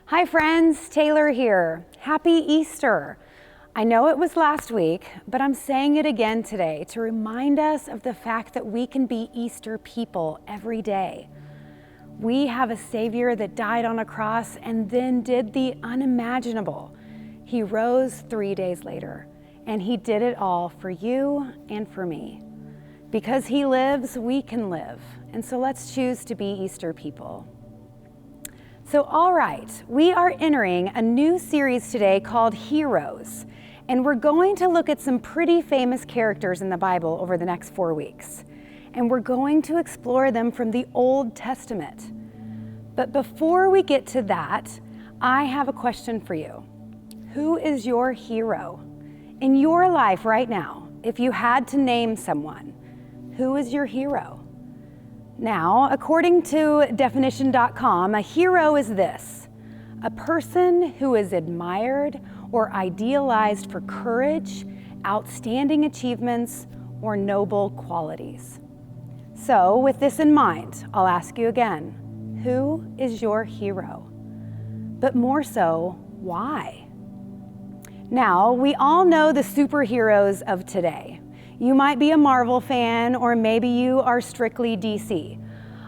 Hi friends, Taylor here. Happy Easter. I know it was last week, but I'm saying it again today to remind us of the fact that we can be Easter people every day. We have a Savior that died on a cross and then did the unimaginable. He rose 3 days later, and he did it all for you and for me. Because he lives, we can live. And so let's choose to be Easter people. So all right, we are entering a new series today called Heroes, and we're going to look at some pretty famous characters in the Bible over the next 4 weeks. And we're going to explore them from the Old Testament. But before we get to that, I have a question for you. Who is your hero? In your life right now, if you had to name someone, who is your hero? Now, according to definition.com, a hero is this: a person who is admired or idealized for courage, outstanding achievements, or noble qualities. So, with this in mind, I'll ask you again, who is your hero? But more so, why? Now, we all know the superheroes of today. You might be a Marvel fan, or maybe you are strictly DC.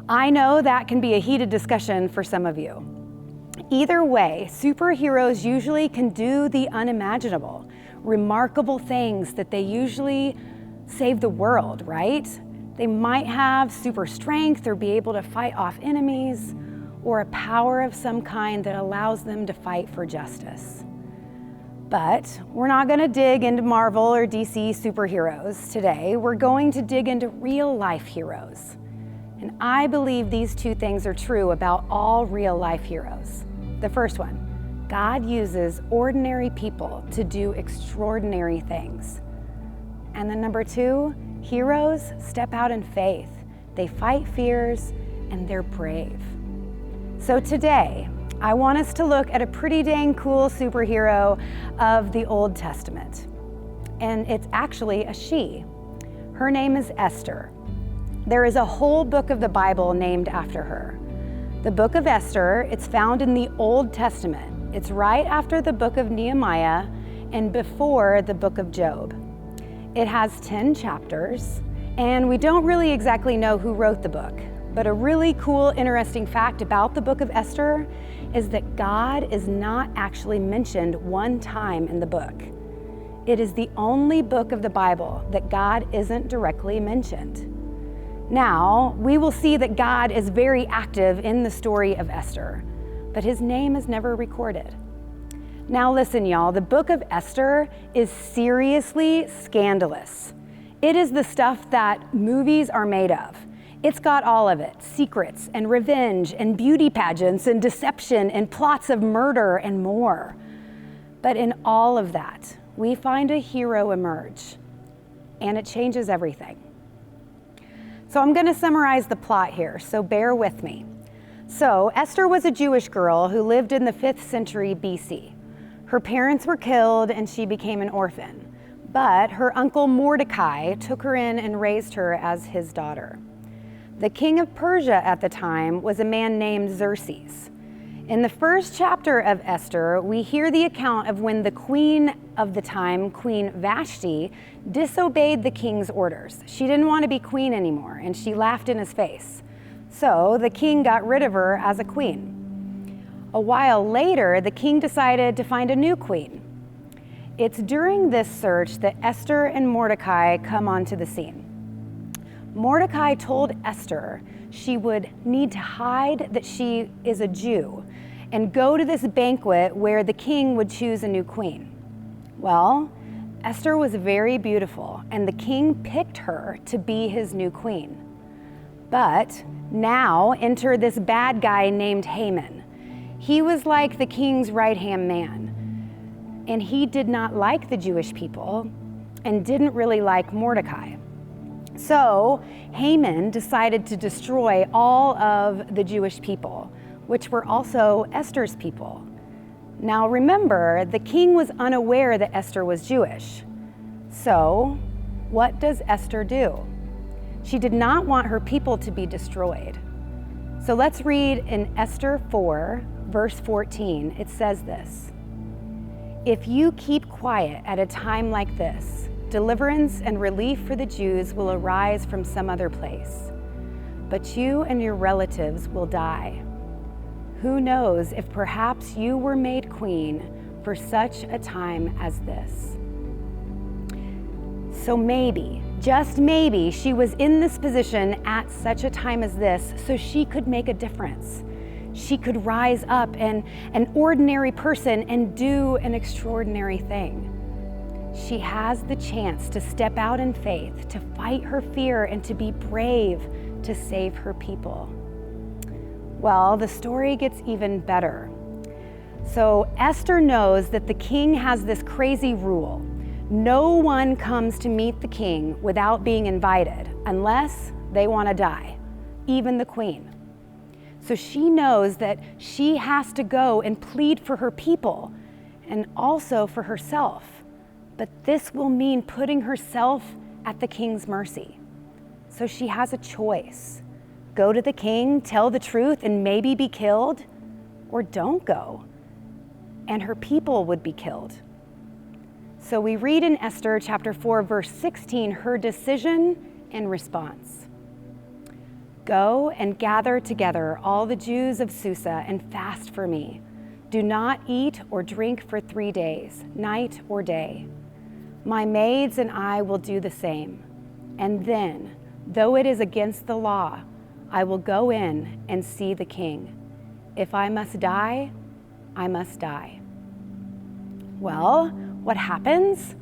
I know that can be a heated discussion for some of you. Either way, superheroes usually can do the unimaginable, remarkable things that they usually save the world, right? They might have super strength or be able to fight off enemies, or a power of some kind that allows them to fight for justice. But we're not going to dig into Marvel or DC superheroes today. We're going to dig into real life heroes. And I believe these two things are true about all real life heroes. The first one, God uses ordinary people to do extraordinary things. And then number two, heroes step out in faith. They fight fears and they're brave. So today, I want us to look at a pretty dang cool superhero of the Old Testament. And it's actually a she. Her name is Esther. There is a whole book of the Bible named after her. The book of Esther, it's found in the Old Testament. It's right after the book of Nehemiah and before the book of Job. It has 10 chapters, and we don't really exactly know who wrote the book. But a really cool, interesting fact about the book of Esther is that God is not actually mentioned one time in the book. It is the only book of the Bible that God isn't directly mentioned. Now, we will see that God is very active in the story of Esther, but his name is never recorded. Now listen, y'all, the book of Esther is seriously scandalous. It is the stuff that movies are made of. It's got all of it, secrets and revenge and beauty pageants and deception and plots of murder and more. But in all of that, we find a hero emerge, and it changes everything. So I'm going to summarize the plot here, so bear with me. So Esther was a Jewish girl who lived in the 5th century BC. Her parents were killed and she became an orphan, but her uncle Mordecai took her in and raised her as his daughter. The king of Persia at the time was a man named Xerxes. In the first chapter of Esther, we hear the account of when the queen of the time, Queen Vashti, disobeyed the king's orders. She didn't want to be queen anymore, and she laughed in his face. So the king got rid of her as a queen. A while later, the king decided to find a new queen. It's during this search that Esther and Mordecai come onto the scene. Mordecai told Esther she would need to hide that she is a Jew and go to this banquet where the king would choose a new queen. Well, Esther was very beautiful, and the king picked her to be his new queen. But now enter this bad guy named Haman. He was like the king's right-hand man, and he did not like the Jewish people and didn't really like Mordecai. So Haman decided to destroy all of the Jewish people, which were also Esther's people. Now remember, the king was unaware that Esther was Jewish. So what does Esther do? She did not want her people to be destroyed. So let's read in Esther 4, verse 14. It says this: "If you keep quiet at a time like this, deliverance and relief for the Jews will arise from some other place, but you and your relatives will die. Who knows if perhaps you were made queen for such a time as this." So maybe, just maybe, she was in this position at such a time as this so she could make a difference. She could rise up and an ordinary person and do an extraordinary thing. She has the chance to step out in faith, to fight her fear, and to be brave to save her people. Well, the story gets even better. So Esther knows that the king has this crazy rule. No one comes to meet the king without being invited, unless they want to die, even the queen. So she knows that she has to go and plead for her people and also for herself. But this will mean putting herself at the king's mercy. So she has a choice. Go to the king, tell the truth, and maybe be killed, or don't go, and her people would be killed. So we read in Esther chapter 4, verse 16, her decision and response. "Go and gather together all the Jews of Susa and fast for me. Do not eat or drink for 3 days, night or day. My maids and I will do the same. And then, though it is against the law, I will go in and see the king. If I must die, I must die." Well, what happens?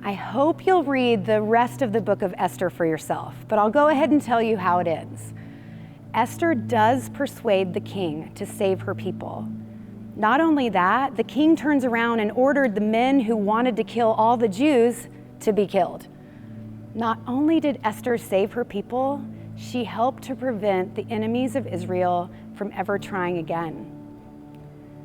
I hope you'll read the rest of the book of Esther for yourself, but I'll go ahead and tell you how it ends. Esther does persuade the king to save her people. Not only that, the king turns around and ordered the men who wanted to kill all the Jews to be killed. Not only did Esther save her people, she helped to prevent the enemies of Israel from ever trying again.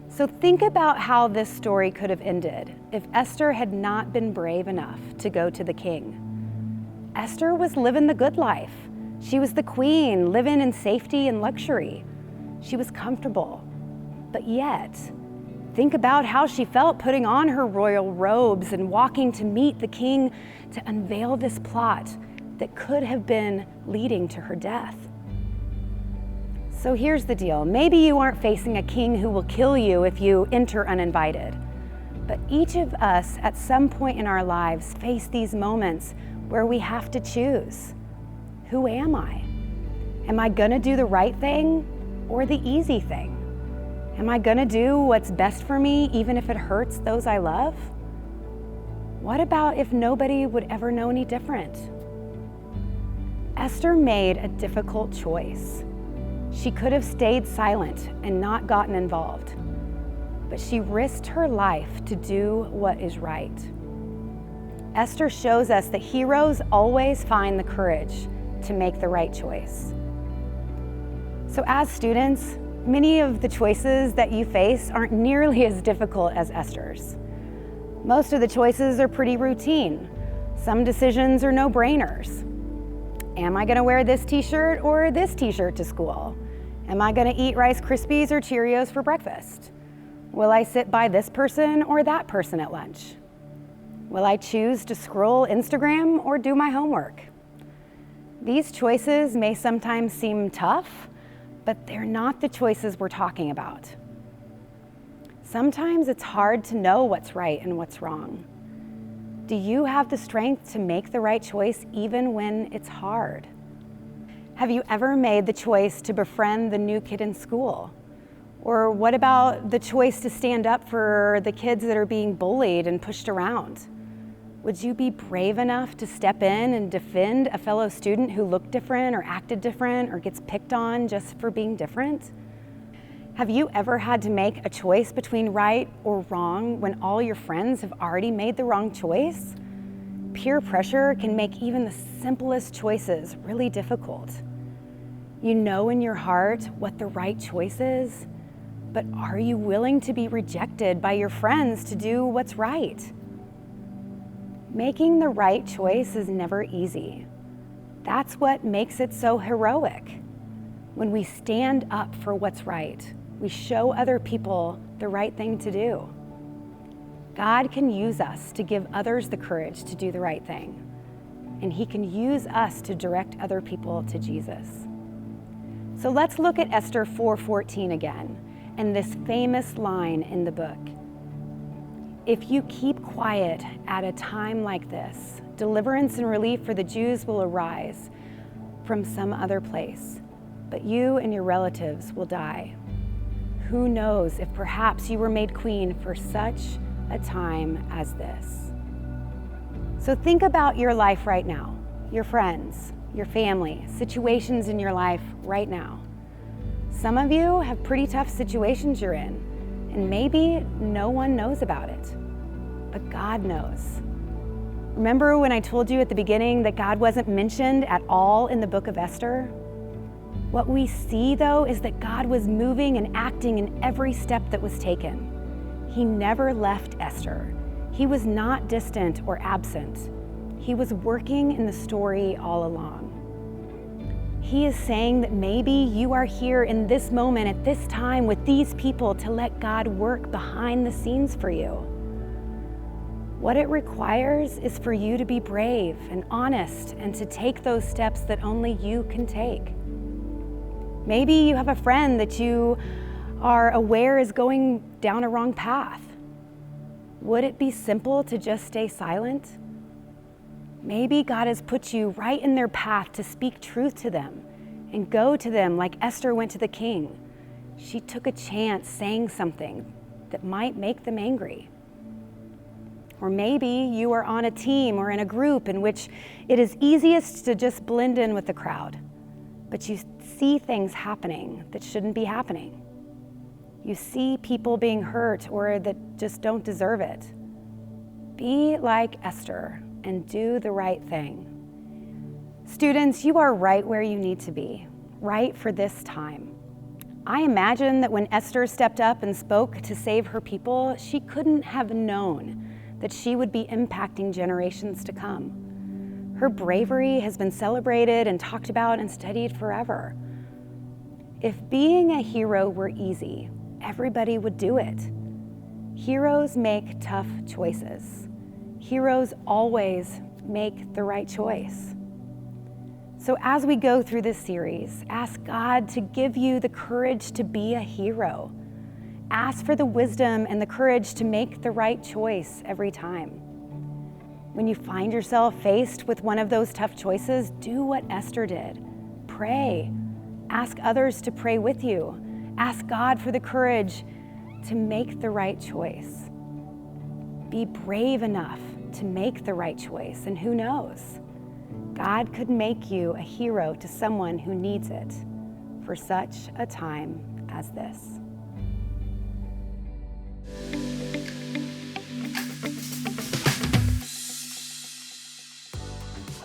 So think about how this story could have ended if Esther had not been brave enough to go to the king. Esther was living the good life. She was the queen, living in safety and luxury. She was comfortable. But yet, think about how she felt putting on her royal robes and walking to meet the king to unveil this plot that could have been leading to her death. So here's the deal. Maybe you aren't facing a king who will kill you if you enter uninvited. But each of us at some point in our lives face these moments where we have to choose. Who am I? Am I gonna do the right thing or the easy thing? Am I gonna do what's best for me even if it hurts those I love? What about if nobody would ever know any different? Esther made a difficult choice. She could have stayed silent and not gotten involved, but she risked her life to do what is right. Esther shows us that heroes always find the courage to make the right choice. So as students, many of the choices that you face aren't nearly as difficult as Esther's. Most of the choices are pretty routine. Some decisions are no-brainers. Am I gonna wear this t-shirt or this t-shirt to school? Am I gonna eat Rice Krispies or Cheerios for breakfast? Will I sit by this person or that person at lunch? Will I choose to scroll Instagram or do my homework? These choices may sometimes seem tough, but they're not the choices we're talking about. Sometimes it's hard to know what's right and what's wrong. Do you have the strength to make the right choice even when it's hard? Have you ever made the choice to befriend the new kid in school? Or what about the choice to stand up for the kids that are being bullied and pushed around? Would you be brave enough to step in and defend a fellow student who looked different or acted different or gets picked on just for being different? Have you ever had to make a choice between right or wrong when all your friends have already made the wrong choice? Peer pressure can make even the simplest choices really difficult. You know in your heart what the right choice is, but are you willing to be rejected by your friends to do what's right? Making the right choice is never easy. That's what makes it so heroic. When we stand up for what's right, we show other people the right thing to do. God can use us to give others the courage to do the right thing, and He can use us to direct other people to Jesus. So let's look at Esther 4:14 again, and this famous line in the book. If you keep quiet at a time like this, deliverance and relief for the Jews will arise from some other place, but you and your relatives will die. Who knows if perhaps you were made queen for such a time as this. So think about your life right now, your friends, your family, situations in your life right now. Some of you have pretty tough situations you're in, and maybe no one knows about it, but God knows. Remember when I told you at the beginning that God wasn't mentioned at all in the book of Esther? What we see, though, is that God was moving and acting in every step that was taken. He never left Esther. He was not distant or absent. He was working in the story all along. He is saying that maybe you are here in this moment at this time with these people to let God work behind the scenes for you. What it requires is for you to be brave and honest and to take those steps that only you can take. Maybe you have a friend that you are aware is going down a wrong path. Would it be simple to just stay silent? Maybe God has put you right in their path to speak truth to them and go to them like Esther went to the king. She took a chance saying something that might make them angry. Or maybe you are on a team or in a group in which it is easiest to just blend in with the crowd, but you see things happening that shouldn't be happening. You see people being hurt or that just don't deserve it. Be like Esther and do the right thing. Students, you are right where you need to be, right for this time. I imagine that when Esther stepped up and spoke to save her people, she couldn't have known that she would be impacting generations to come. Her bravery has been celebrated and talked about and studied forever. If being a hero were easy, everybody would do it. Heroes make tough choices. Heroes always make the right choice. So as we go through this series, ask God to give you the courage to be a hero. Ask for the wisdom and the courage to make the right choice every time. When you find yourself faced with one of those tough choices, do what Esther did. Pray. Ask others to pray with you. Ask God for the courage to make the right choice. Be brave enough to make the right choice, and who knows? God could make you a hero to someone who needs it for such a time as this.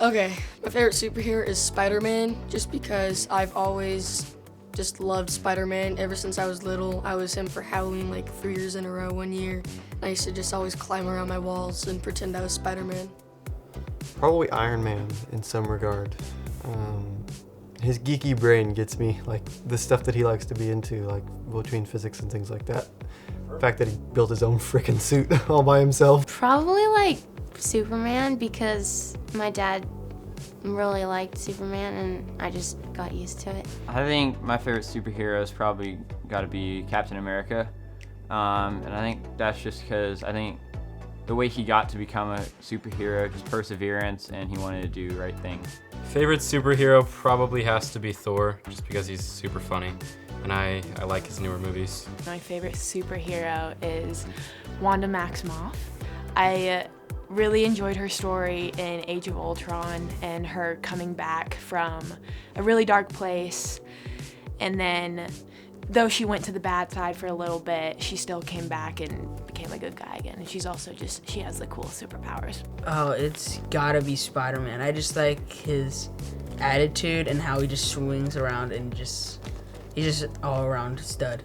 Okay, my favorite superhero is Spider-Man, just because I've always just loved Spider-Man ever since I was little. I was him for Halloween like 3 years in a row one year. I used to just always climb around my walls and pretend I was Spider-Man. Probably Iron Man in some regard. His geeky brain gets me, like the stuff that he likes to be into, like between physics and things like that. The fact that he built his own frickin' suit all by himself. Probably like Superman, because my dad really liked Superman and I just got used to it. I think my favorite superhero is probably got to be Captain America. And I think that's just because I think the way he got to become a superhero, just perseverance, and he wanted to do the right thing. Favorite superhero probably has to be Thor, just because he's super funny, and I like his newer movies. My favorite superhero is Wanda Maximoff. I really enjoyed her story in Age of Ultron and her coming back from a really dark place, and then though she went to the bad side for a little bit, she still came back and became a good guy again. And she's also she has the cool superpowers. Oh, it's gotta be Spider-Man. I just like his attitude and how he just swings around and he's just all around stud.